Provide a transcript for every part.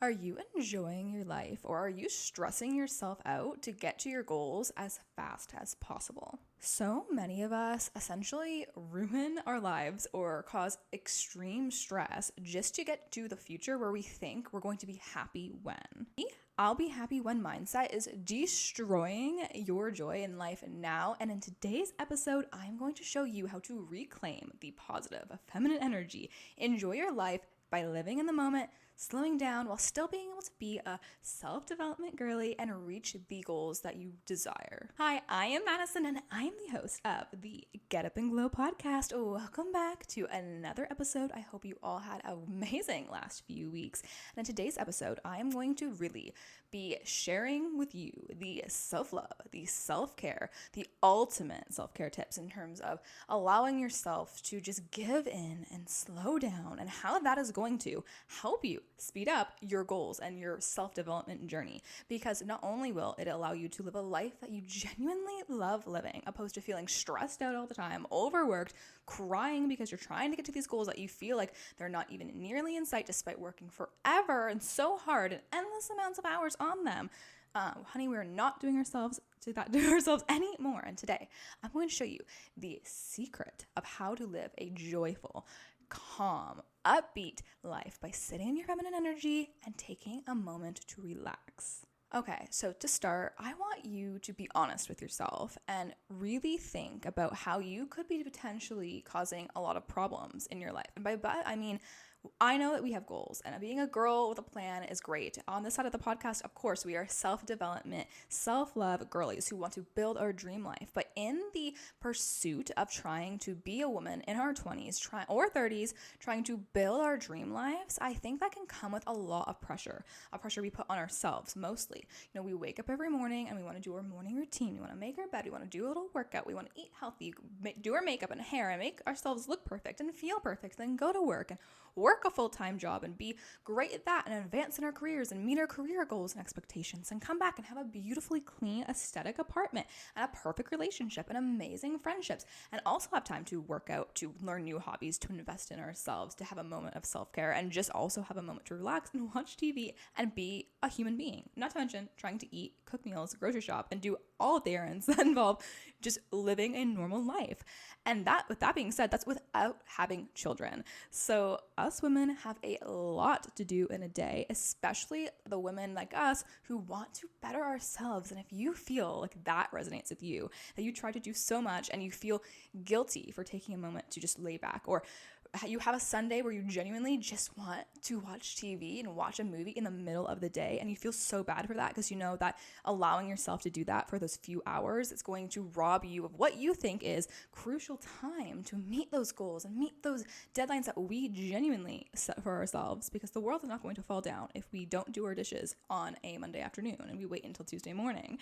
Are you enjoying your life, or are you stressing yourself out to get to your goals as fast as possible? So many of us essentially ruin our lives or cause extreme stress just to get to the future where we think we're going to be happy when. I'll be happy when mindset is destroying your joy in life now. And in today's episode, I'm going to show you how to reclaim the positive, feminine energy, enjoy your life by living in the moment, slowing down while still being able to be a self-development girly and reach the goals that you desire. Hi, I am Madison and I am the host of the Get Up and Glow podcast. Welcome back to another episode. I hope you all had an amazing last few weeks. And in today's episode, I am going to really be sharing with you the self-love, the self-care, the ultimate self-care tips in terms of allowing yourself to just give in and slow down, and how that is going to help you speed up your goals and your self-development journey. Because not only will it allow you to live a life that you genuinely love living, opposed to feeling stressed out all the time, overworked, crying because you're trying to get to these goals that you feel like they're not even nearly in sight despite working forever and so hard and endless amounts of hours on them. Honey, we're not doing ourselves anymore. And today I'm going to show you the secret of how to live a joyful, calm, upbeat life by sitting in your feminine energy and taking a moment to relax. Okay, so to start, I want you to be honest with yourself and really think about how you could be potentially causing a lot of problems in your life. And by that, I mean, I know that we have goals, and being a girl with a plan is great. On this side of the podcast, of course, we are self-development, self-love girlies who want to build our dream life. But in the pursuit of trying to be a woman in our 20s or 30s, trying to build our dream lives, I think that can come with a lot of pressure, a pressure we put on ourselves mostly. You know, we wake up every morning and we want to do our morning routine. We want to make our bed. We want to do a little workout. We want to eat healthy, do our makeup and hair and make ourselves look perfect and feel perfect, then go to work and work a full-time job and be great at that and advance in our careers and meet our career goals and expectations, and come back and have a beautifully clean, aesthetic apartment and a perfect relationship and amazing friendships, and also have time to work out, to learn new hobbies, to invest in ourselves, to have a moment of self-care, and just also have a moment to relax and watch TV and be a human being. Not to mention trying to eat, cook meals, grocery shop, and do all the errands that involve just living a normal life. And that, with that being said, that's without having children. So us women have a lot to do in a day, especially the women like us who want to better ourselves. And if you feel like that resonates with you, that you try to do so much and you feel guilty for taking a moment to just lay back, or you have a Sunday where you genuinely just want to watch TV and watch a movie in the middle of the day, and you feel so bad for that because you know that allowing yourself to do that for those few hours is going to rob you of what you think is crucial time to meet those goals and meet those deadlines that we genuinely set for ourselves, because the world is not going to fall down if we don't do our dishes on a Monday afternoon and we wait until Tuesday morning.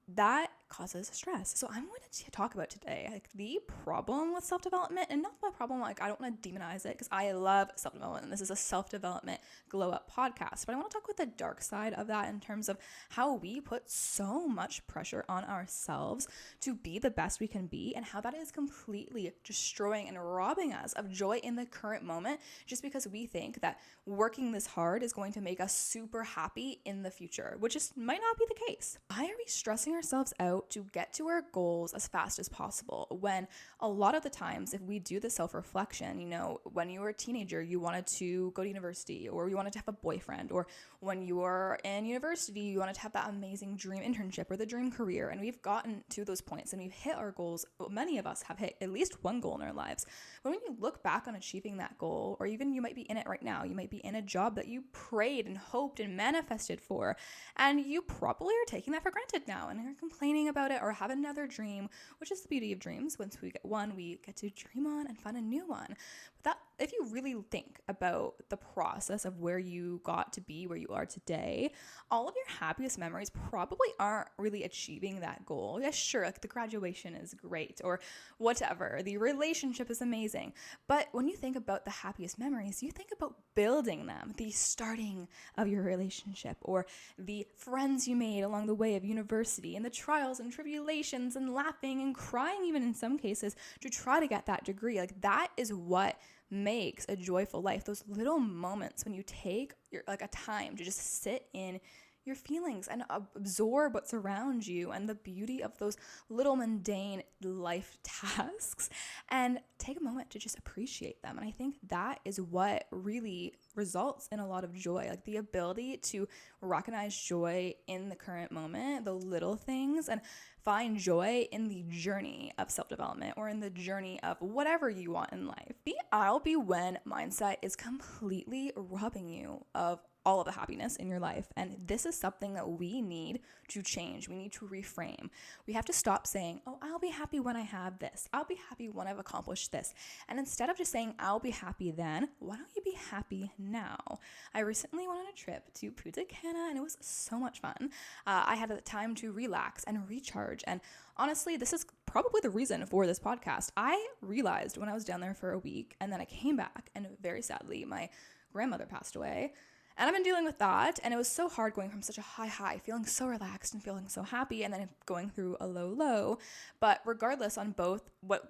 That causes stress. So I'm going to talk about today like the problem with self-development, and not my problem, like I don't want to demonize it because I love self-development and this is a self-development glow up podcast, but I want to talk about the dark side of that in terms of how we put so much pressure on ourselves to be the best we can be, and how that is completely destroying and robbing us of joy in the current moment just because we think that working this hard is going to make us super happy in the future, which just might not be the case. Why are we stressing ourselves out to get to our goals as fast as possible, when a lot of the times if we do the self-reflection, you know, when you were a teenager you wanted to go to university, or you wanted to have a boyfriend, or when you were in university you wanted to have that amazing dream internship or the dream career, and we've gotten to those points and we've hit our goals. Many of us have hit at least one goal in our lives, but when you look back on achieving that goal, or even you might be in it right now, you might be in a job that you prayed and hoped and manifested for, and you probably are taking that for granted now and you're complaining about it, or have another dream, which is the beauty of dreams. Once we get one, we get to dream on and find a new one. But that, if you really think about the process of where you got to be where you are today, all of your happiest memories probably aren't really achieving that goal. Yeah, sure, like the graduation is great or whatever, the relationship is amazing, but when you think about the happiest memories, you think about building them, the starting of your relationship, or the friends you made along the way of university, and the trials and tribulations and laughing and crying even in some cases to try to get that degree. Like that is what makes a joyful life. Those little moments when you take a time to just sit in your feelings and absorb what's around you and the beauty of those little mundane life tasks, and take a moment to just appreciate them. And I think that is what really results in a lot of joy, like the ability to recognize joy in the current moment, the little things, and find joy in the journey of self-development or in the journey of whatever you want in life. The I'll be when mindset is completely robbing you of all of the happiness in your life. And this is something that we need to change. We need to reframe. We have to stop saying, oh, I'll be happy when I have this. I'll be happy when I've accomplished this. And instead of just saying, I'll be happy then, why don't you be happy now? I recently went on a trip to Punta Cana and it was so much fun. I had the time to relax and recharge. And honestly, this is probably the reason for this podcast. I realized when I was down there for a week and then I came back and very sadly, my grandmother passed away. And I've been dealing with that, and it was so hard going from such a high, feeling so relaxed and feeling so happy, and then going through a low. But regardless, on both what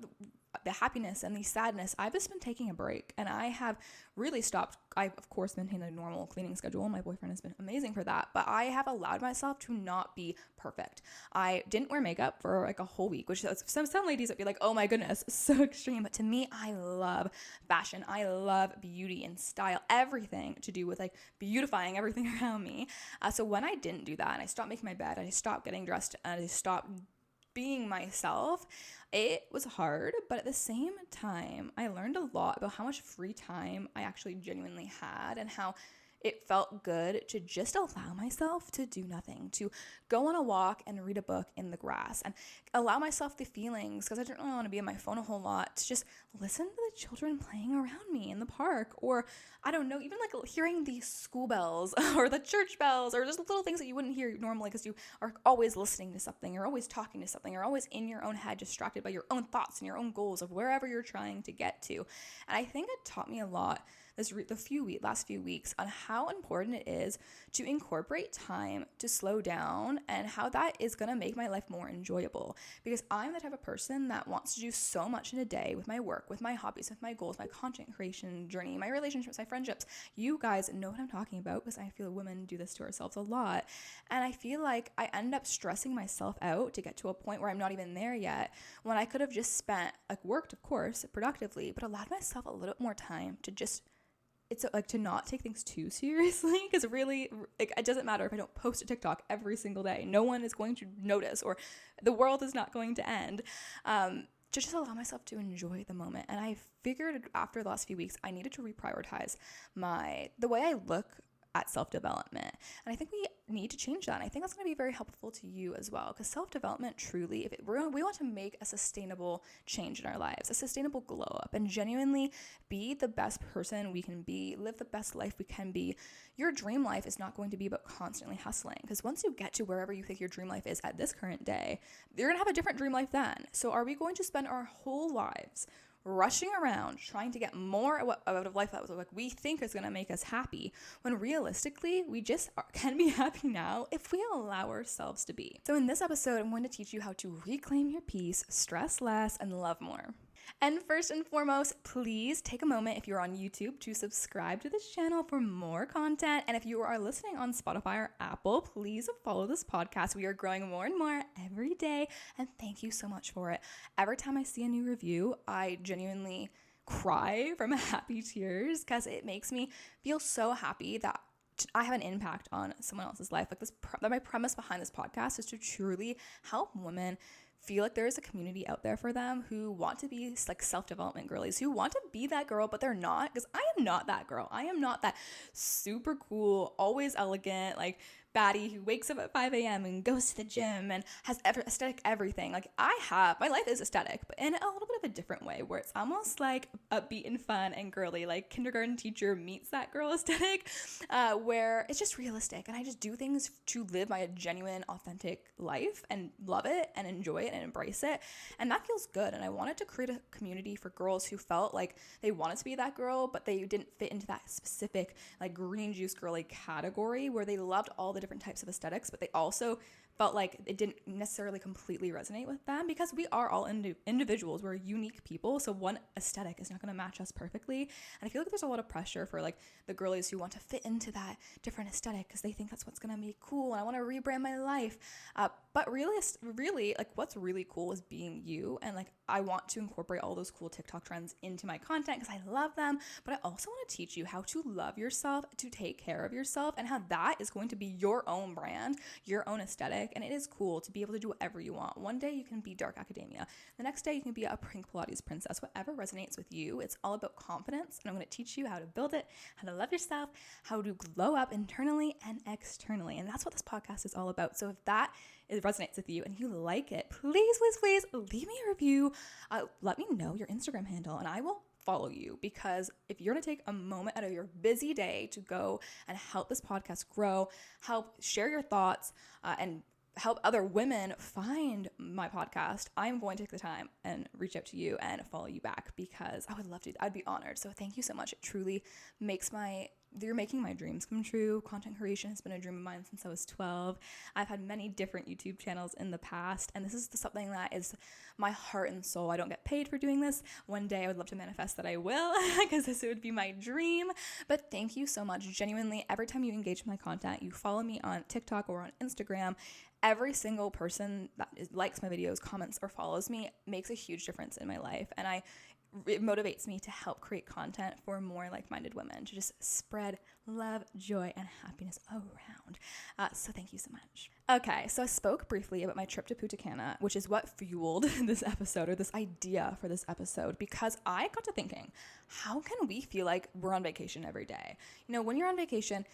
the happiness and the sadness, I've just been taking a break, and I have really stopped. I've, of course, maintained a normal cleaning schedule. My boyfriend has been amazing for that, but I have allowed myself to not be perfect. I didn't wear makeup for like a whole week, which some ladies would be like, oh my goodness, so extreme. But to me, I love fashion. I love beauty and style, everything to do with like beautifying everything around me. So when I didn't do that and I stopped making my bed, I stopped getting dressed, and I stopped being myself, it was hard, but at the same time, I learned a lot about how much free time I actually genuinely had and how it felt good to just allow myself to do nothing, to go on a walk and read a book in the grass and allow myself the feelings, because I didn't really want to be on my phone a whole lot, to just listen to the children playing around me in the park, or I don't know, even like hearing the school bells or the church bells, or just little things that you wouldn't hear normally because you are always listening to something, you're always talking to something, you're always in your own head, distracted by your own thoughts and your own goals of wherever you're trying to get to. And I think it taught me a lot last few weeks on how important it is to incorporate time to slow down and how that is going to make my life more enjoyable, because I'm the type of person that wants to do so much in a day with my work, with my hobbies, with my goals, my content creation journey, my relationships, my friendships. You guys know what I'm talking about because I feel women do this to ourselves a lot, and I feel like I end up stressing myself out to get to a point where I'm not even there yet, when I could have just worked, of course, productively, but allowed myself a little bit more time to just to not take things too seriously, because really, like, it doesn't matter if I don't post a TikTok every single day. No one is going to notice, or the world is not going to end. To just allow myself to enjoy the moment. And I figured after the last few weeks, I needed to reprioritize the way I look at self-development. And I think we need to change that. And I think that's going to be very helpful to you as well, because self-development truly, we want to make a sustainable change in our lives, a sustainable glow up, and genuinely be the best person we can be, live the best life we can be. Your dream life is not going to be about constantly hustling, because once you get to wherever you think your dream life is at this current day, you're going to have a different dream life then. So are we going to spend our whole lives rushing around trying to get more out of life that was like we think is going to make us happy, when realistically we just can be happy now if we allow ourselves to be? So in this episode, I'm going to teach you how to reclaim your peace, stress less, and love more. And first and foremost, please take a moment, if you're on YouTube, to subscribe to this channel for more content. And if you are listening on Spotify or Apple, please follow this podcast. We are growing more and more every day, and thank you so much for it. Every time I see a new review, I genuinely cry from happy tears, because it makes me feel so happy that I have an impact on someone else's life. Like my premise behind this podcast is to truly help women feel like there is a community out there for them who want to be like self-development girlies, who want to be that girl, but they're not, because I am not that girl. I am not that super cool, always elegant, like baddie who wakes up at 5 a.m. and goes to the gym and has aesthetic everything. Like my life is aesthetic, but in a little bit of a different way, where it's almost like upbeat and fun and girly, like kindergarten teacher meets that girl aesthetic, where it's just realistic. And I just do things to live my genuine, authentic life and love it and enjoy it and embrace it. And that feels good. And I wanted to create a community for girls who felt like they wanted to be that girl, but they didn't fit into that specific like green juice girly category, where they loved all the different types of aesthetics, but they also felt like it didn't necessarily completely resonate with them, because we are all individuals. We're unique people. So one aesthetic is not going to match us perfectly. And I feel like there's a lot of pressure for like the girlies who want to fit into that different aesthetic because they think that's what's going to be cool. And I want to rebrand my life. But really, like what's really cool is being you. And like, I want to incorporate all those cool TikTok trends into my content because I love them. But I also want to teach you how to love yourself, to take care of yourself, and how that is going to be your own brand, your own aesthetic. And it is cool to be able to do whatever you want. One day you can be dark academia. The next day you can be a pink Pilates princess, whatever resonates with you. It's all about confidence. And I'm going to teach you how to build it, how to love yourself, how to glow up internally and externally. And that's what this podcast is all about. So if that resonates with you and you like it, please leave me a review. Let me know your Instagram handle and I will follow you, because if you're going to take a moment out of your busy day to go and help this podcast grow, help share your thoughts, and help other women find my podcast, I'm going to take the time and reach out to you and follow you back, because I would love to. I'd be honored. So thank you so much. It truly you're making my dreams come true. Content creation has been a dream of mine since I was 12. I've had many different YouTube channels in the past, and this is something that is my heart and soul. I don't get paid for doing this. One day I would love to manifest that I will, because this would be my dream. But thank you so much. Genuinely, every time you engage with my content, you follow me on TikTok or on Instagram, every single person that likes my videos, comments, or follows me makes a huge difference in my life. And it motivates me to help create content for more like-minded women, to just spread love, joy, and happiness around. So thank you so much. Okay, so I spoke briefly about my trip to Punta Cana, which is what fueled this episode, or this idea for this episode, because I got to thinking, how can we feel like we're on vacation every day? You know, when you're on vacation,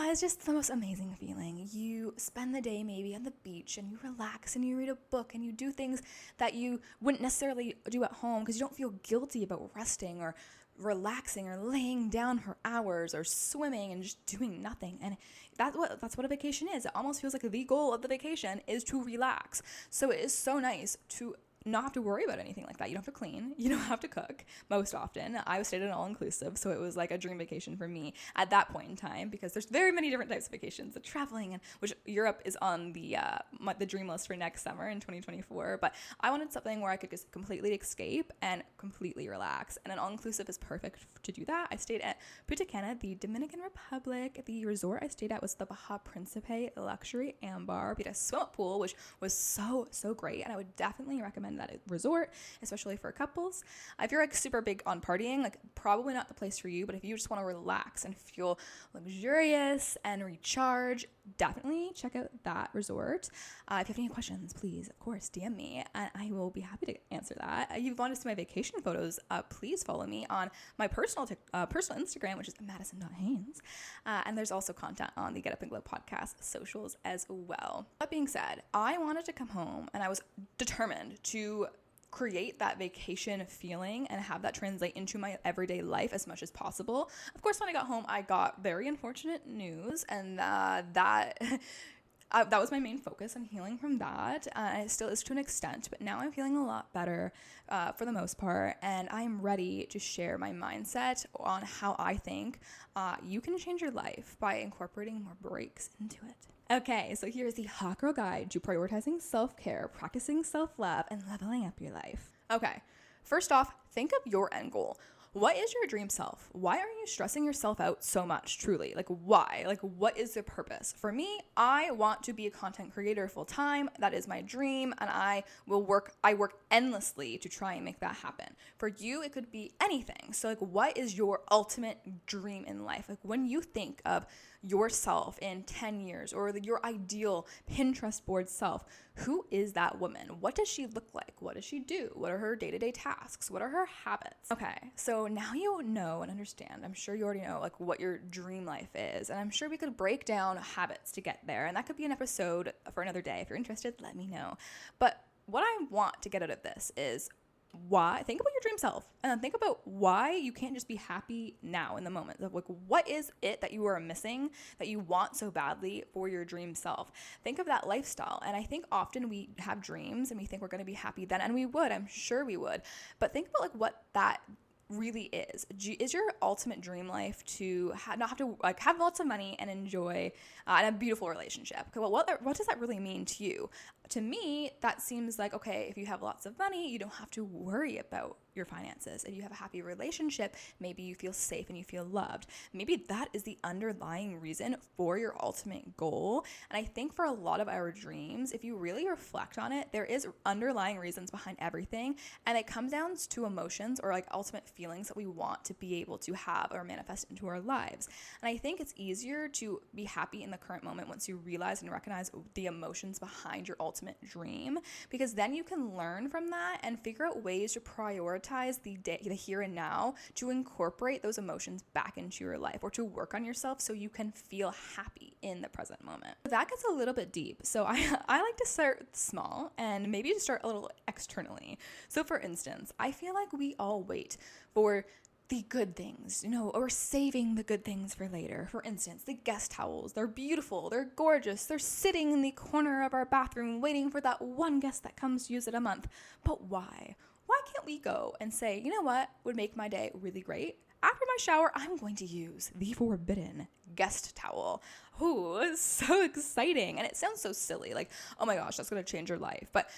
it's just the most amazing feeling. You spend the day maybe on the beach and you relax and you read a book and you do things that you wouldn't necessarily do at home because you don't feel guilty about resting or relaxing or laying down for hours or swimming and just doing nothing. And that's what a vacation is. It almost feels like the goal of the vacation is to relax. So it is so nice to not have to worry about anything like that. You don't have to clean. You don't have to cook most often. I stayed at an all-inclusive, so it was like a dream vacation for me at that point in time, because there's very many different types of vacations. The traveling, and which Europe is on the dream list for next summer in 2024. But I wanted something where I could just completely escape and completely relax. And an all-inclusive is perfect to do that. I stayed at Punta Cana, the Dominican Republic. The resort I stayed at was the Baja Principe Luxury Ambar. We had a swim up pool, which was so great. And I would definitely recommend that resort, especially for couples. If you're like super big on partying, like probably not the place for you, but if you just want to relax and feel luxurious and recharge, definitely check out that resort. If you have any questions, please, of course, DM me and I will be happy to answer that. If you want to see my vacation photos, please follow me on my personal Instagram, which is Madison.Haynes. And there's also content on the Get Up and Glow podcast socials as well. That being said, I wanted to come home and I was determined to create that vacation feeling and have that translate into my everyday life as much as possible. Of course, when I got home, I got very unfortunate news, and that was my main focus on healing from that. It still is to an extent, but now I'm feeling a lot better for the most part, and I'm ready to share my mindset on how I think you can change your life by incorporating more breaks into it. Okay, so here's the Hot Girl Guide to prioritizing self-care, practicing self-love, and leveling up your life. Okay, first off, think of your end goal. What is your dream self? Why are you stressing yourself out so much, truly? Like, why? Like, what is the purpose? For me, I want to be a content creator full time. That is my dream, and I work endlessly to try and make that happen. For you, it could be anything. So, like, what is your ultimate dream in life? Like, when you think of yourself in 10 years or your ideal Pinterest board self, who is that woman? What does she look like? What does she do? What are her day-to-day tasks? What are her habits? Okay, so now you know and understand. I'm sure you already know like what your dream life is, and I'm sure we could break down habits to get there, and that could be an episode for another day. If you're interested, let me know. But what I want to get out of this is why. Think about your dream self, and then think about why you can't just be happy now in the moment. Like, what is it that you are missing that you want so badly for your dream self? Think of that lifestyle. And I think often we have dreams and we think we're going to be happy then, and we would. I'm sure we would. But think about like what that really is. Is your ultimate dream life to not have to like have lots of money and enjoy and a beautiful relationship? Okay, well, what does that really mean to you? To me, that seems like, okay, if you have lots of money, you don't have to worry about your finances. If you have a happy relationship, maybe you feel safe and you feel loved. Maybe that is the underlying reason for your ultimate goal. And I think for a lot of our dreams, if you really reflect on it, there is underlying reasons behind everything. And it comes down to emotions or like ultimate feelings that we want to be able to have or manifest into our lives. And I think it's easier to be happy in the current moment once you realize and recognize the emotions behind your ultimate dream, because then you can learn from that and figure out ways to prioritize the here and now to incorporate those emotions back into your life or to work on yourself so you can feel happy in the present moment. That gets a little bit deep. So I like to start small and maybe to start a little externally. So for instance, I feel like we all wait for the good things, or saving the good things for later. For instance, the guest towels, they're beautiful, they're gorgeous, they're sitting in the corner of our bathroom waiting for that one guest that comes to use it a month. But why? Why can't we go and say, you know what would make my day really great? After my shower, I'm going to use the forbidden guest towel. Ooh, it's so exciting. And it sounds so silly, like, oh my gosh, that's going to change your life. But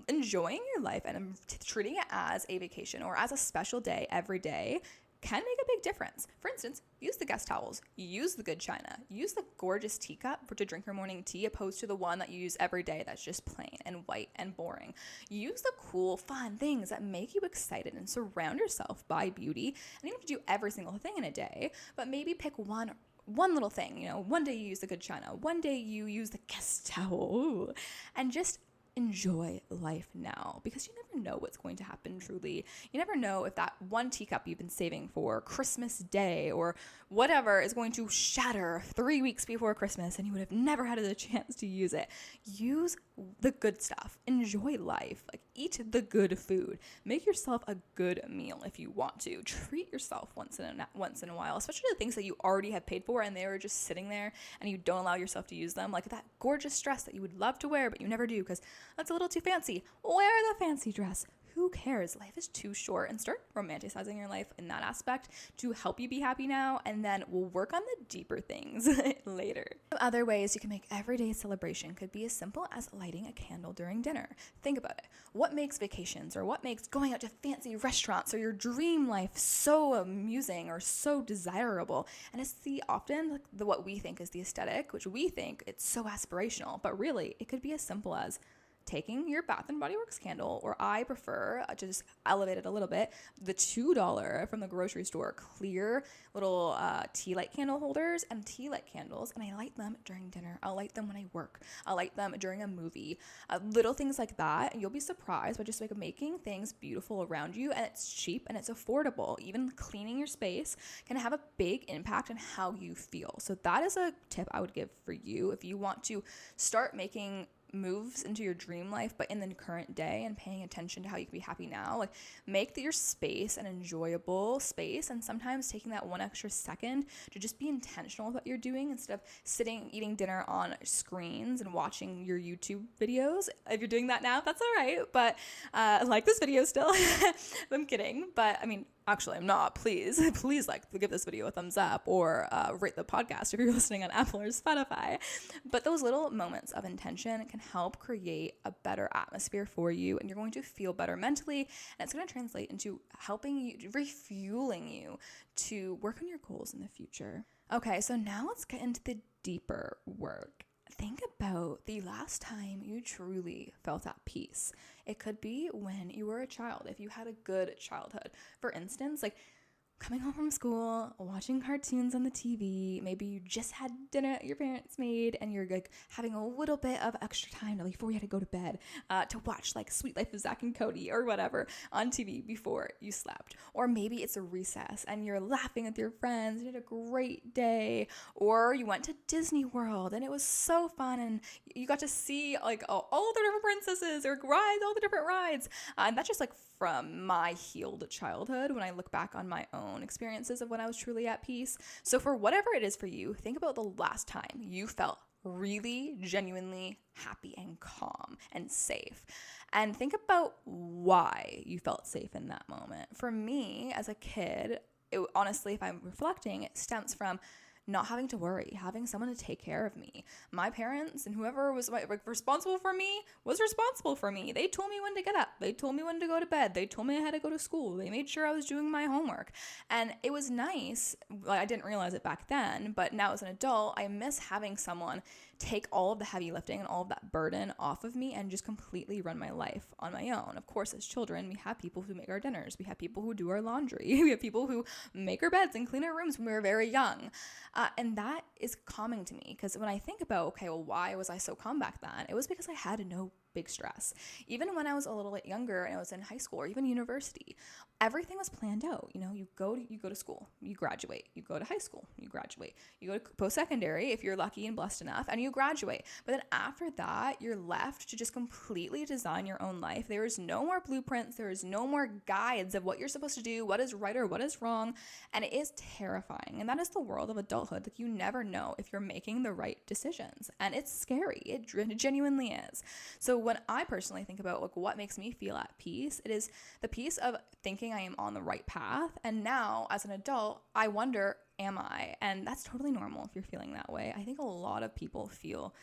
enjoying your life and treating it as a vacation or as a special day every day can make a big difference. For instance, use the guest towels, use the good china, use the gorgeous teacup to drink your morning tea opposed to the one that you use every day that's just plain and white and boring. Use the cool, fun things that make you excited and surround yourself by beauty. And you don't have to do every single thing in a day, but maybe pick one little thing. One day you use the good china, one day you use the guest towel, and just enjoy life now, because you never know what's going to happen truly. You never know if that one teacup you've been saving for Christmas Day or whatever is going to shatter 3 weeks before Christmas and you would have never had the chance to use it. Use the good stuff. Enjoy life. Like, eat the good food. Make yourself a good meal if you want to. Treat yourself once in a while, especially the things that you already have paid for and they were just sitting there and you don't allow yourself to use them. Like that gorgeous dress that you would love to wear but you never do because that's a little too fancy. Wear the fancy dress. Who cares? Life is too short, and start romanticizing your life in that aspect to help you be happy now, and then we'll work on the deeper things later. Other ways you can make everyday celebration could be as simple as lighting a candle during dinner. Think about it. What makes vacations or what makes going out to fancy restaurants or your dream life so amusing or so desirable? And it's often what we think is the aesthetic, which we think it's so aspirational, but really it could be as simple as taking your Bath & Body Works candle, or I prefer to just elevate it a little bit, the $2 from the grocery store clear little tea light candle holders and tea light candles, and I light them during dinner. I'll light them when I work. I'll light them during a movie. Little things like that, and you'll be surprised by just making things beautiful around you, and it's cheap and it's affordable. Even cleaning your space can have a big impact on how you feel. So that is a tip I would give for you if you want to start making moves into your dream life, but in the current day, and paying attention to how you can be happy now. Like, make your space an enjoyable space, and sometimes taking that one extra second to just be intentional with what you're doing instead of sitting eating dinner on screens and watching your YouTube videos. If you're doing that now, that's all right, but like this video still. I'm kidding, but I mean, actually, I'm not. Please give this video a thumbs up or rate the podcast if you're listening on Apple or Spotify. But those little moments of intention can help create a better atmosphere for you, and you're going to feel better mentally, and it's going to translate into helping you, refueling you to work on your goals in the future. Okay, so now let's get into the deeper work. Think about the last time you truly felt at peace. It could be when you were a child, if you had a good childhood. For instance, like coming home from school, watching cartoons on the TV, maybe you just had dinner that your parents made and you're like having a little bit of extra time before you had to go to bed to watch like Sweet Life of Zach and Cody or whatever on TV before you slept. Or maybe it's a recess and you're laughing with your friends, you had a great day. Or you went to Disney World and it was so fun and you got to see like all the different princesses or rides, all the different rides. And that's just like from my healed childhood when I look back on my own experiences of when I was truly at peace. So for whatever it is for you, think about the last time you felt really genuinely happy and calm and safe. And think about why you felt safe in that moment. For me, as a kid, honestly, if I'm reflecting, it stems from not having to worry, having someone to take care of me. My parents and whoever was responsible for me was responsible for me. They told me when to get up. They told me when to go to bed. They told me I had to go to school. They made sure I was doing my homework. And it was nice. I didn't realize it back then, but now as an adult, I miss having someone take all of the heavy lifting and all of that burden off of me and just completely run my life on my own. Of course, as children, we have people who make our dinners. We have people who do our laundry. We have people who make our beds and clean our rooms when we were very young. And that is calming to me because when I think about, okay, well, why was I so calm back then? It was because I had no big stress. Even when I was a little bit younger and I was in high school or even university, everything was planned out. You go to school, you graduate, you go to high school, you graduate, you go to post-secondary if you're lucky and blessed enough, and you graduate. But then after that, you're left to just completely design your own life. There is no more blueprints. There is no more guides of what you're supposed to do, what is right or what is wrong. And it is terrifying. And that is the world of adulthood. Like, you never know if you're making the right decisions. And it's scary. It genuinely is. So when I personally think about what makes me feel at peace, it is the peace of thinking I am on the right path. And now as an adult, I wonder, am I? And that's totally normal if you're feeling that way. I think a lot of people feel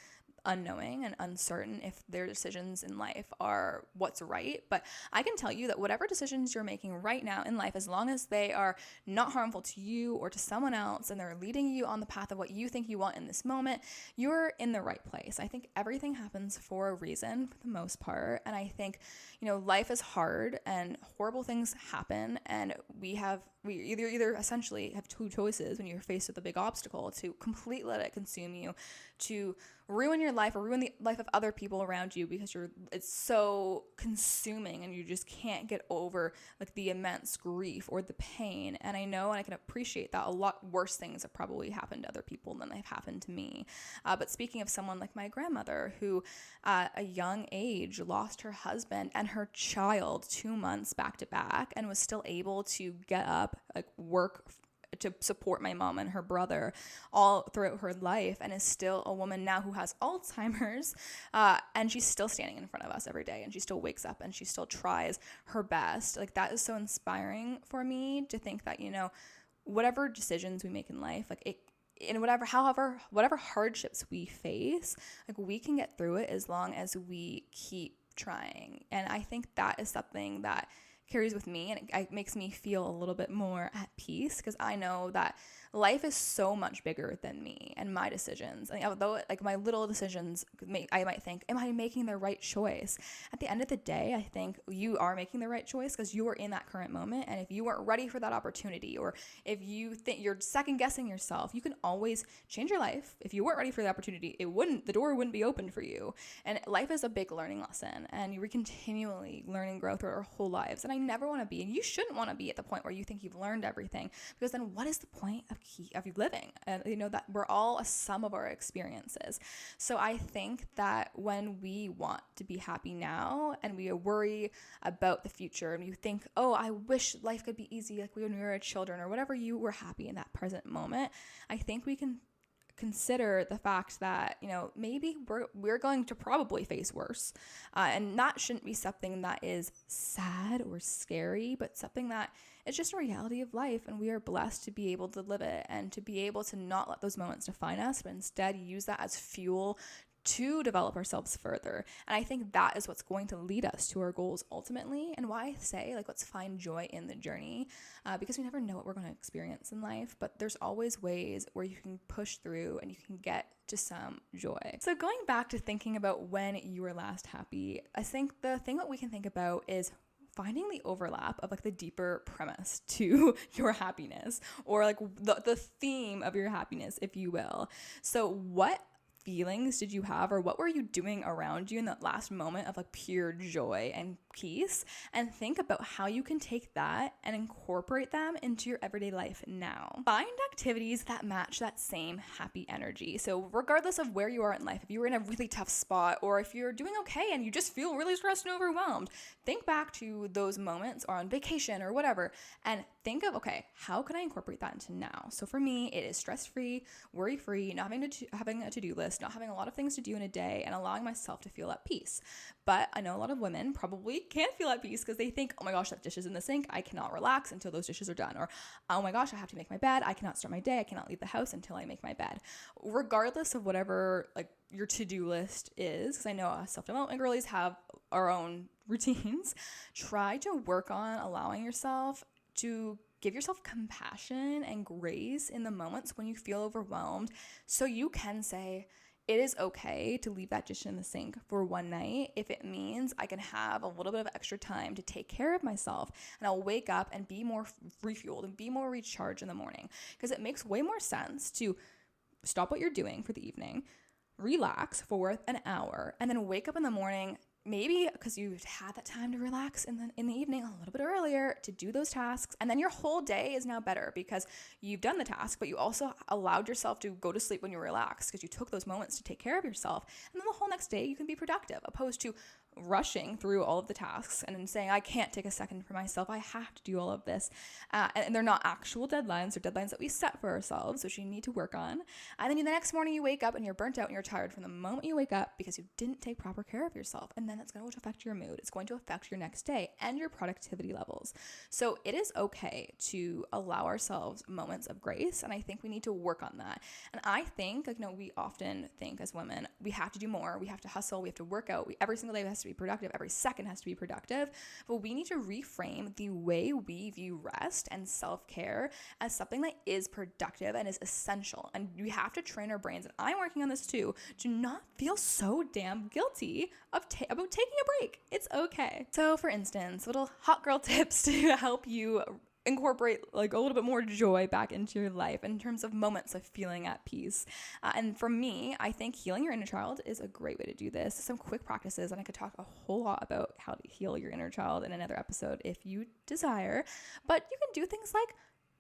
unknowing and uncertain if their decisions in life are what's right. But I can tell you that whatever decisions you're making right now in life, as long as they are not harmful to you or to someone else and they're leading you on the path of what you think you want in this moment, you're in the right place. I think everything happens for a reason for the most part. And I think, life is hard and horrible things happen, and we either essentially have two choices when you're faced with a big obstacle: to completely let it consume you, to ruin your life or ruin the life of other people around you because it's so consuming and you just can't get over the immense grief or the pain. And I know and I can appreciate that a lot worse things have probably happened to other people than they've happened to me. But speaking of someone like my grandmother, who at a young age lost her husband and her child 2 months back to back and was still able to get up, work to support my mom and her brother all throughout her life, and is still a woman now who has Alzheimer's, and she's still standing in front of us every day, and she still wakes up and she still tries her best. That is so inspiring for me to think that, whatever decisions we make in life, whatever hardships we face, we can get through it as long as we keep trying. And I think that is something that carries with me, and it makes me feel a little bit more at peace because I know that life is so much bigger than me and my decisions. And although my little decisions, I might think, am I making the right choice? At the end of the day, I think you are making the right choice because you are in that current moment. And if you weren't ready for that opportunity, or if you think you're second guessing yourself, you can always change your life. If you weren't ready for the opportunity, the door wouldn't be open for you. And life is a big learning lesson, and we continually learn and grow through our whole lives. And I never want to be, and you shouldn't want to be at the point where you think you've learned everything, because then what is the point of you living? And that we're all a sum of our experiences. So I think that when we want to be happy now and we worry about the future, and you think, oh, I wish life could be easy when we were children, or whatever, you were happy in that present moment, I think we can consider the fact that, maybe we're going to probably face worse. And that shouldn't be something that is sad or scary, but something that is just a reality of life. And we are blessed to be able to live it and to be able to not let those moments define us, but instead use that as fuel to develop ourselves further. And I think that is what's going to lead us to our goals ultimately, and why I say let's find joy in the journey, because we never know what we're going to experience in life, but there's always ways where you can push through and you can get to some joy. So going back to thinking about when you were last happy, I think the thing that we can think about is finding the overlap of the deeper premise to your happiness, or the theme of your happiness, if you will. So what feelings did you have, or what were you doing around you in that last moment of pure joy and peace? And think about how you can take that and incorporate them into your everyday life now. Find activities that match that same happy energy. So regardless of where you are in life, if you were in a really tough spot, or if you're doing okay and you just feel really stressed and overwhelmed, think back to those moments, or on vacation or whatever, and think of, okay, how can I incorporate that into now? So for me, it is stress-free, worry-free, not having a to-do list, not having a lot of things to do in a day, and allowing myself to feel at peace. But I know a lot of women probably can't feel at peace because they think, oh my gosh, that dish is in the sink. I cannot relax until those dishes are done. Or, oh my gosh, I have to make my bed. I cannot start my day. I cannot leave the house until I make my bed. Regardless of whatever like your to-do list is, because I know us self-development girlies have our own routines, try to work on allowing yourself to give yourself compassion and grace in the moments when you feel overwhelmed, so you can say, it is okay to leave that dish in the sink for one night if it means I can have a little bit of extra time to take care of myself, and I'll wake up and be more refueled and be more recharged in the morning. Because it makes way more sense to stop what you're doing for the evening, relax for an hour, and then wake up in the morning, maybe because you've had that time to relax in the evening a little bit earlier to do those tasks. And then your whole day is now better because you've done the task, but you also allowed yourself to go to sleep when you relax because you took those moments to take care of yourself. And then the whole next day you can be productive, opposed to rushing through all of the tasks and then saying, I can't take a second for myself. I have to do all of this. And they're not actual deadlines. They're deadlines that we set for ourselves, which you need to work on. And then the next morning you wake up and you're burnt out and you're tired from the moment you wake up because you didn't take proper care of yourself. And then that's going to affect your mood. It's going to affect your next day and your productivity levels. So it is okay to allow ourselves moments of grace. And I think we need to work on that. And I think, we often think as women, we have to do more. We have to hustle. We have to work out. Every single day has to be productive. Every second has to be productive. But we need to reframe the way we view rest and self-care as something that is productive and is essential. And we have to train our brains, and I'm working on this too, to not feel so damn guilty about taking a break. It's okay. So for instance, little hot girl tips to help you incorporate like a little bit more joy back into your life in terms of moments of feeling at peace. And for me, I think healing your inner child is a great way to do this. Some quick practices, and I could talk a whole lot about how to heal your inner child in another episode if you desire, but you can do things like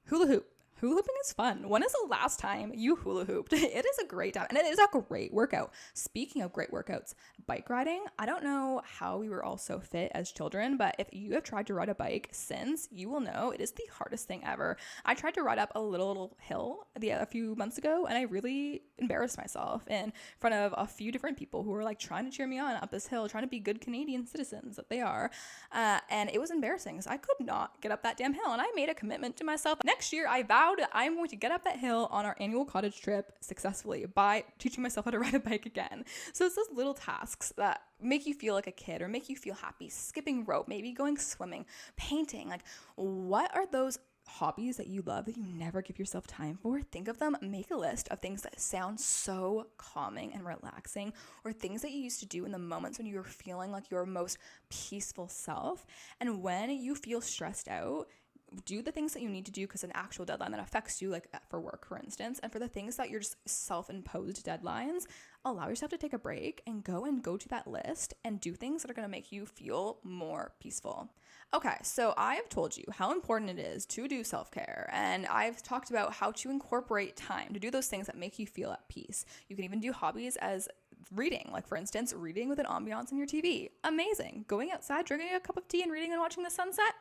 hula hoop. Hula hooping is fun. When is the last time you hula hooped? It is a great time, and it is a great workout. Speaking of great workouts, bike riding. I don't know how we were all so fit as children, but if you have tried to ride a bike since, you will know it is the hardest thing ever. I tried to ride up a little hill a few months ago, and I really embarrassed myself in front of a few different people who were like trying to cheer me on up this hill, trying to be good Canadian citizens that they are. And it was embarrassing because I could not get up that damn hill, and I made a commitment to myself. Next year, I vowed I'm going to get up that hill on our annual cottage trip successfully by teaching myself how to ride a bike again. So it's those little tasks that make you feel like a kid or make you feel happy. Skipping rope, maybe going swimming, painting. Like, what are those hobbies that you love that you never give yourself time for? Think of them. Make a list of things that sound so calming and relaxing, or things that you used to do in the moments when you were feeling like your most peaceful self. And when you feel stressed out, do the things that you need to do because an actual deadline that affects you, like for work, for instance. And for the things that you're just self-imposed deadlines, allow yourself to take a break and go to that list and do things that are going to make you feel more peaceful. Okay, so I have told you how important it is to do self-care, and I've talked about how to incorporate time to do those things that make you feel at peace. You can even do hobbies as reading, like for instance, reading with an ambiance on your TV. Amazing. Going outside, drinking a cup of tea and reading and watching the sunset.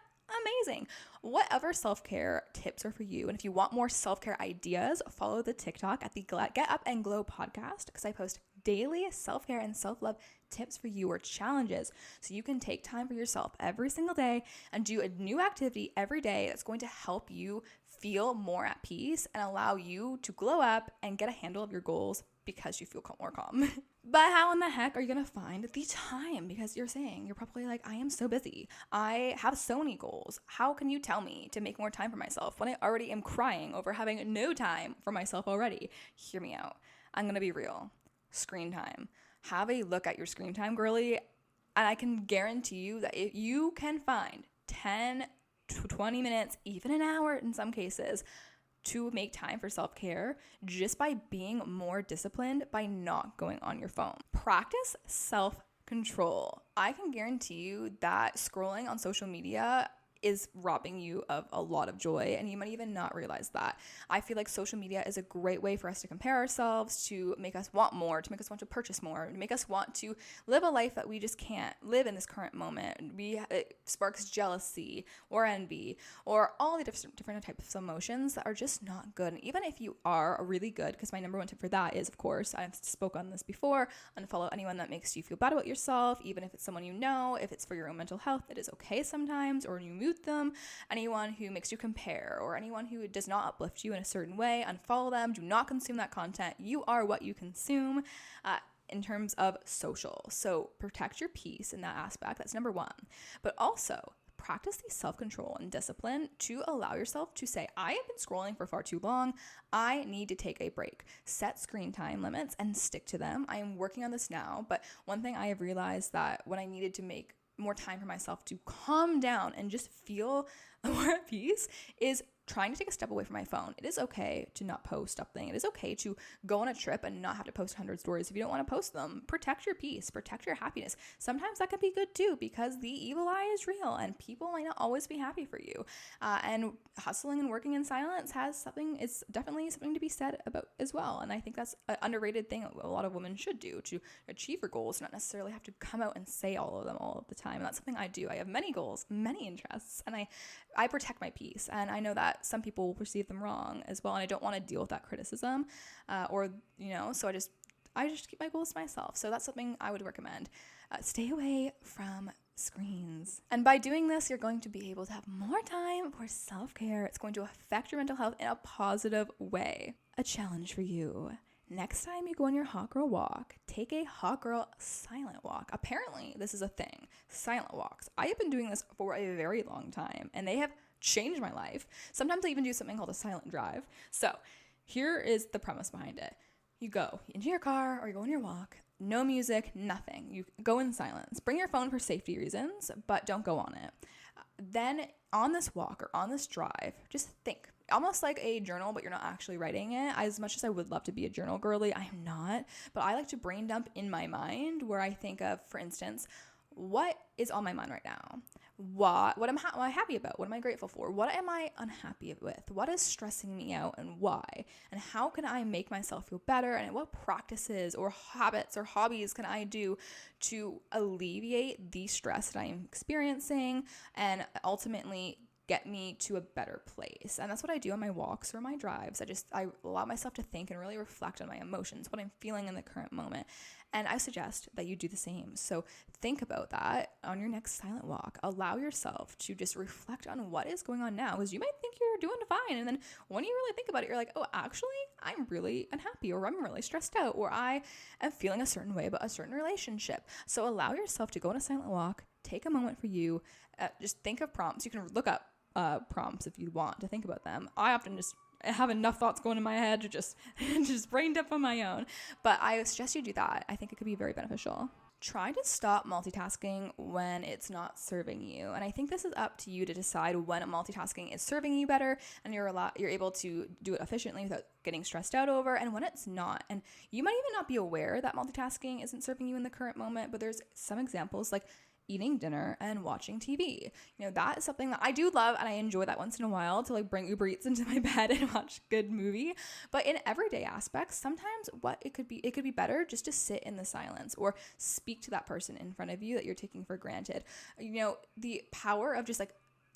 Amazing. Whatever self-care tips are for you. And if you want more self-care ideas, follow the TikTok at the Get Up and Glow podcast, because I post daily self-care and self-love tips for you, or challenges, so you can take time for yourself every single day and do a new activity every day that's going to help you feel more at peace and allow you to glow up and get a handle of your goals because you feel more calm. But how in the heck are you going to find the time? Because you're probably like, I am so busy. I have so many goals. How can you tell me to make more time for myself when I already am crying over having no time for myself already? Hear me out. I'm going to be real. Screen time. Have a look at your screen time, girly. And I can guarantee you that if you can find 10 to 20 minutes, even an hour in some cases, to make time for self-care just by being more disciplined by not going on your phone. Practice self-control. I can guarantee you that scrolling on social media is robbing you of a lot of joy, and you might even not realize that. I feel like social media is a great way for us to compare ourselves, to make us want more, to make us want to purchase more, to make us want to live a life that we just can't live in this current moment. It sparks jealousy or envy or all the different types of emotions that are just not good. And even if you are really good, because my number one tip for that is, of course, I've spoke on this before, unfollow anyone that makes you feel bad about yourself, even if it's someone you know, if it's for your own mental health, it is okay sometimes, or you mute them. Anyone who makes you compare or anyone who does not uplift you in a certain way, unfollow them. Do not consume that content. You are what you consume in terms of social. So protect your peace in that aspect. That's number one. But also practice the self-control and discipline to allow yourself to say, I have been scrolling for far too long. I need to take a break. Set screen time limits and stick to them. I am working on this now, but one thing I have realized that when I needed to make more time for myself to calm down and just feel more at peace is trying to take a step away from my phone. It is okay to not post something. It is okay to go on a trip and not have to post 100 stories if you don't want to post them. Protect your peace, protect your happiness. Sometimes that can be good too, because the evil eye is real and people might not always be happy for you. And hustling and working in silence is definitely something to be said about as well. And I think that's an underrated thing a lot of women should do to achieve your goals, not necessarily have to come out and say all of them all of the time. And that's something I do. I have many goals, many interests, and I protect my peace. And I know that some people will perceive them wrong as well, and I don't want to deal with that criticism, so I just keep my goals to myself. So that's something I would recommend. Stay away from screens. And by doing this, you're going to be able to have more time for self-care. It's going to affect your mental health in a positive way. A challenge for you. Next time you go on your hot girl walk, take a hot girl silent walk. Apparently, this is a thing. Silent walks. I have been doing this for a very long time, and they have changed my life. Sometimes I even do something called a silent drive. So here is the premise behind it. You go into your car or you go on your walk, no music, nothing. You go in silence. Bring your phone for safety reasons, but don't go on it. Then on this walk or on this drive, just think. Almost like a journal, but you're not actually writing it. As much as I would love to be a journal girly, I am not. But I like to brain dump in my mind where I think of, for instance, what is on my mind right now? What am I happy about? What am I grateful for? What am I unhappy with? What is stressing me out and why? And how can I make myself feel better? And what practices or habits or hobbies can I do to alleviate the stress that I am experiencing and ultimately get me to a better place? And that's what I do on my walks or my drives. I allow myself to think and really reflect on my emotions, what I'm feeling in the current moment. And I suggest that you do the same. So think about that on your next silent walk. Allow yourself to just reflect on what is going on now, because you might think you're doing fine. And then when you really think about it, you're like, oh, actually, I'm really unhappy, or I'm really stressed out, or I am feeling a certain way about a certain relationship. So allow yourself to go on a silent walk, take a moment for you, just think of prompts. You can look up prompts if you want to think about them. I often just have enough thoughts going in my head to just brain dump on my own. But I suggest you do that. I think it could be very beneficial. Try to stop multitasking when it's not serving you. And I think this is up to you to decide when multitasking is serving you better and you're able to do it efficiently without getting stressed out over, and when it's not. And you might even not be aware that multitasking isn't serving you in the current moment, but there's some examples like eating dinner and watching TV. That is something that I do love, and I enjoy that once in a while to bring Uber Eats into my bed and watch a good movie. But in everyday aspects, sometimes it could be better just to sit in the silence or speak to that person in front of you that you're taking for granted. The power of just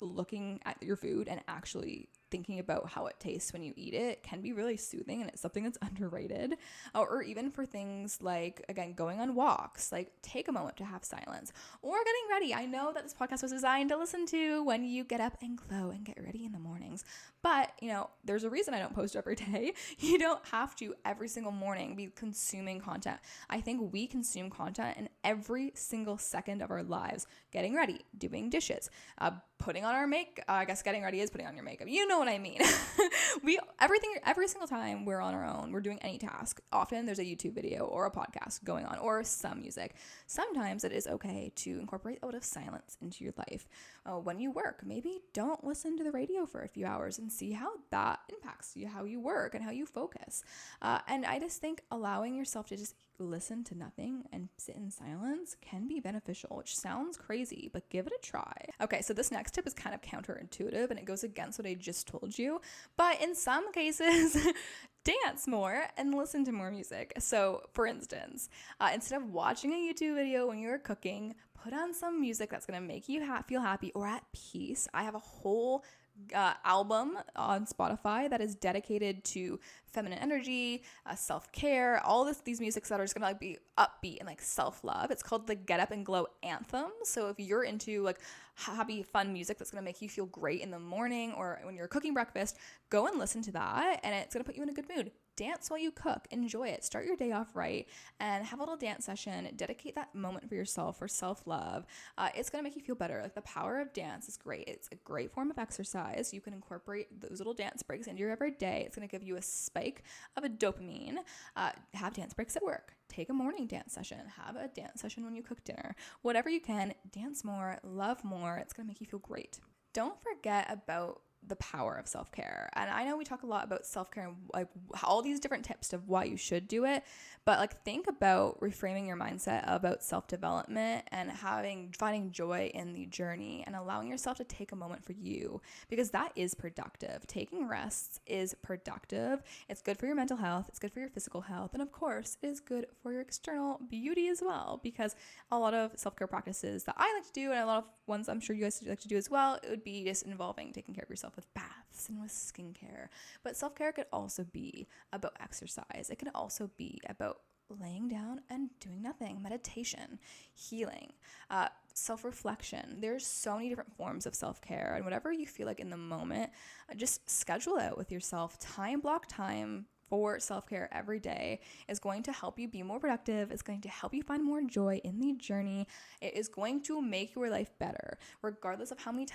looking at your food and actually thinking about how it tastes when you eat it can be really soothing, and it's something that's underrated. Or even for things like, again, going on walks, take a moment to have silence, or getting ready. I know that this podcast was designed to listen to when you get up and glow and get ready in the mornings, but there's a reason I don't post every day. You don't have to every single morning be consuming content. I think we consume content in every single second of our lives. Getting ready, doing dishes, putting on our makeup. I guess getting ready is putting on your makeup. You know what I mean. Every single time we're on our own, we're doing any task. Often there's a YouTube video or a podcast going on, or some music. Sometimes it is okay to incorporate a bit of silence into your life. When you work, maybe don't listen to the radio for a few hours and see how that impacts you, how you work and how you focus. And I just think allowing yourself to just listen to nothing and sit in silence can be beneficial, which sounds crazy, but give it a try. Okay, so this next tip is kind of counterintuitive and it goes against what I just told you, but in some cases, dance more and listen to more music. So for instance, instead of watching a YouTube video when you're cooking, put on some music that's going to make you feel happy or at peace. I have a whole album on Spotify that is dedicated to feminine energy, self-care, all these musics that are just gonna like be upbeat and like self-love. It's called the Get Up and Glow Anthem. So if you're into like happy, fun music that's gonna make you feel great in the morning or when you're cooking breakfast, go and listen to that, and it's gonna put you in a good mood. Dance while you cook, enjoy it, start your day off right, and have a little dance session. Dedicate that moment for yourself, for self-love. It's gonna make you feel better. Like the power of dance is great. It's a great form of exercise. You can incorporate those little dance breaks into your everyday. It's gonna give you a spike of a dopamine. Have dance breaks at work. Take a morning dance session. Have a dance session when you cook dinner. Whatever you can, dance more, love more. It's gonna make you feel great. Don't forget about the power of self-care. And I know we talk a lot about self-care and like all these different tips of why you should do it, but like think about reframing your mindset about self-development and finding joy in the journey and allowing yourself to take a moment for you, because that is productive. Taking rests is productive. It's good for your mental health, it's good for your physical health, and of course it is good for your external beauty as well, because a lot of self-care practices that I like to do and a lot of ones I'm sure you guys like to do as well, it would be just involving taking care of yourself with baths and with skincare. But self-care could also be about exercise. It can also be about laying down and doing nothing, meditation, healing, self-reflection. There's so many different forms of self-care, and whatever you feel like in the moment, just schedule out with yourself. Block time for self-care every day is going to help you be more productive. It's going to help you find more joy in the journey. It is going to make your life better, regardless of how many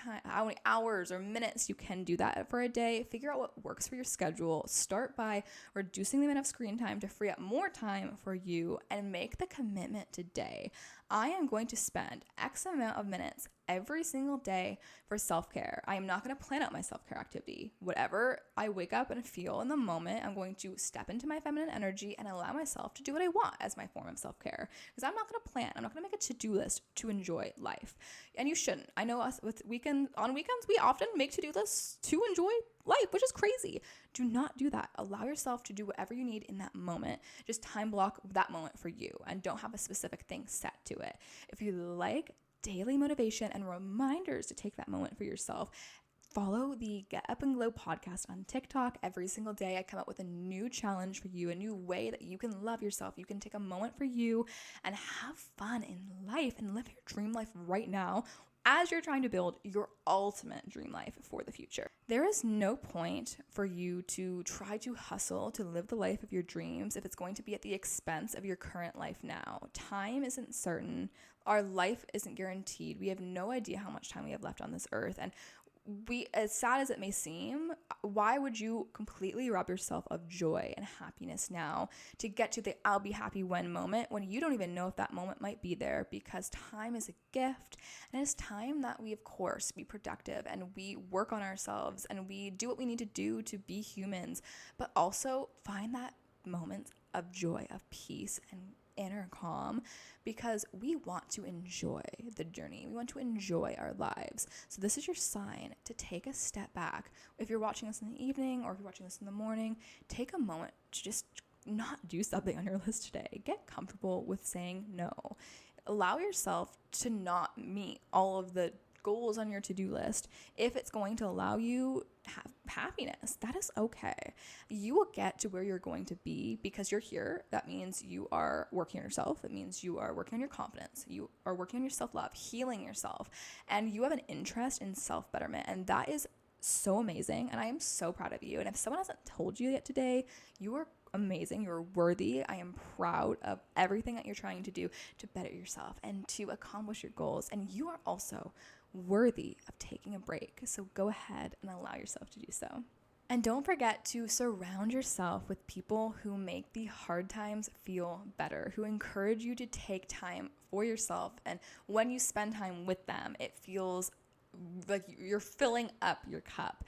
hours or minutes you can do that for a day. Figure out what works for your schedule. Start by reducing the amount of screen time to free up more time for you, and make the commitment today. I am going to spend X amount of minutes every single day for self-care. I am not going to plan out my self-care activity. Whatever I wake up and feel in the moment, I'm going to step into my feminine energy and allow myself to do what I want as my form of self-care. Because I'm not going to plan. I'm not going to make a to-do list to enjoy life. And you shouldn't. I know us on weekends, we often make to-do lists to enjoy life, which is crazy. Do not do that. Allow yourself to do whatever you need in that moment. Just time block that moment for you and don't have a specific thing set to it. If you like daily motivation and reminders to take that moment for yourself, follow the Get Up and Glow podcast on TikTok. Every single day I come up with a new challenge for you, a new way that you can love yourself. You can take a moment for you and have fun in life and live your dream life right now as you're trying to build your ultimate dream life for the future. There is no point for you to try to hustle to live the life of your dreams if it's going to be at the expense of your current life now. Time isn't certain. Our life isn't guaranteed. We have no idea how much time we have left on this earth. And as sad as it may seem, why would you completely rob yourself of joy and happiness now to get to the I'll be happy when moment when you don't even know if that moment might be there? Because time is a gift, and it's time that we, of course, be productive and we work on ourselves and we do what we need to do to be humans, but also find that moment of joy, of peace, and inner calm, because we want to enjoy the journey. We want to enjoy our lives. So this is your sign to take a step back. If you're watching this in the evening or if you're watching this in the morning, take a moment to just not do something on your list today. Get comfortable with saying no. Allow yourself to not meet all of the goals on your to-do list if it's going to allow you have happiness. That is okay. You will get to where you're going to be because you're here. That means you are working on yourself. It means you are working on your confidence. You are working on your self-love, healing yourself, and you have an interest in self-betterment, and that is so amazing, and I am so proud of you. And if someone hasn't told you yet today, you are amazing. You're worthy. I am proud of everything that you're trying to do to better yourself and to accomplish your goals, and you are also worthy of taking a break. So go ahead and allow yourself to do so. And don't forget to surround yourself with people who make the hard times feel better, who encourage you to take time for yourself. And when you spend time with them, it feels like you're filling up your cup.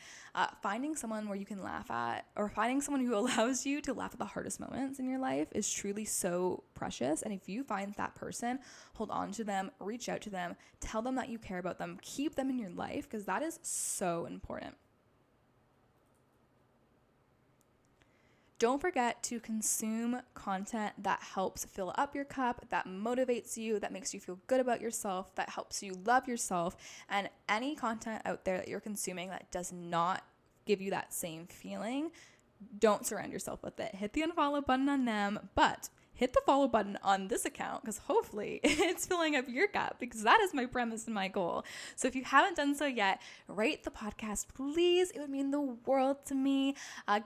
Finding someone where you can laugh at, or finding someone who allows you to laugh at the hardest moments in your life is truly so precious. And if you find that person, hold on to them, reach out to them, tell them that you care about them, keep them in your life, because that is so important. Don't forget to consume content that helps fill up your cup, that motivates you, that makes you feel good about yourself, that helps you love yourself. And any content out there that you're consuming that does not give you that same feeling, don't surround yourself with it. Hit the unfollow button on them, but hit the follow button on this account, because hopefully it's filling up your cup, because that is my premise and my goal. So if you haven't done so yet, rate the podcast, please. It would mean the world to me.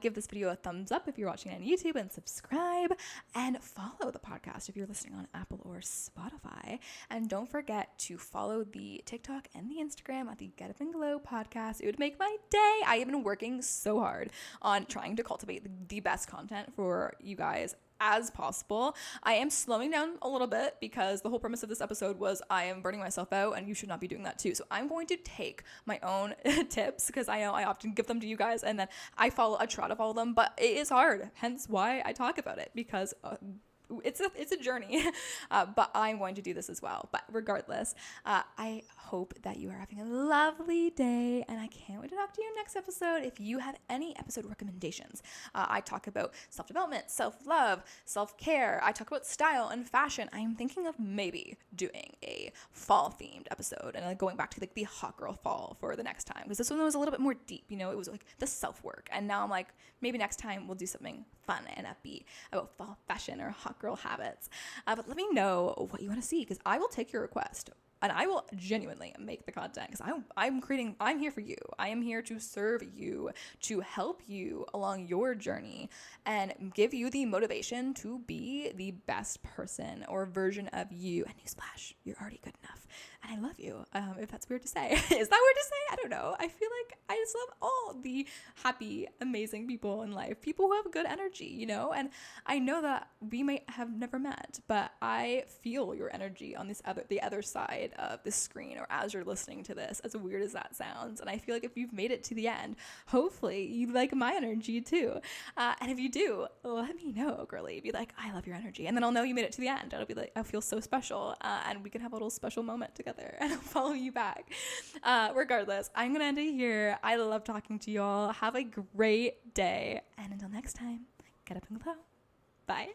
Give this video a thumbs up if you're watching on YouTube, and subscribe, and follow the podcast if you're listening on Apple or Spotify. And don't forget to follow the TikTok and the Instagram at the Get Up and Glow podcast. It would make my day. I have been working so hard on trying to cultivate the best content for you guys as possible. I am slowing down a little bit because the whole premise of this episode was I am burning myself out, and you should not be doing that too. So I'm going to take my own tips, because I know I often give them to you guys, and then I try to follow them, but it is hard. Hence why I talk about it, because it's a journey, but I'm going to do this as well. But regardless, I hope that you are having a lovely day, and I can't wait to talk to you next episode. If you have any episode recommendations, I talk about self-development, self-love, self-care. I talk about style and fashion. I'm thinking of maybe doing a fall-themed episode, and going back to like the hot girl fall for the next time, because this one was a little bit more deep. You know, it was like the self-work, and now I'm like, maybe next time we'll do something fun and upbeat about fall fashion or hot girl habits. But let me know what you want to see, because I will take your request, and I will genuinely make the content, because I'm here for you. I am here to serve you, to help you along your journey, and give you the motivation to be the best person or version of you. And newsflash, you're already good enough. And I love you. If that's weird to say. Is that weird to say? I don't know. I feel like I just love all the happy, amazing people in life. People who have good energy, you know? And I know that we might have never met, but I feel your energy on the other side of the screen, or as you're listening to this, as weird as that sounds. And I feel like if you've made it to the end, hopefully you like my energy too. And if you do, let me know, girly. Be like, I love your energy. And then I'll know you made it to the end. I'll be like, I feel so special. And we can have a little special moment together, and I'll follow you back. Regardless, I'm going to end it here. I love talking to y'all. Have a great day. And until next time, get up and glow. Bye.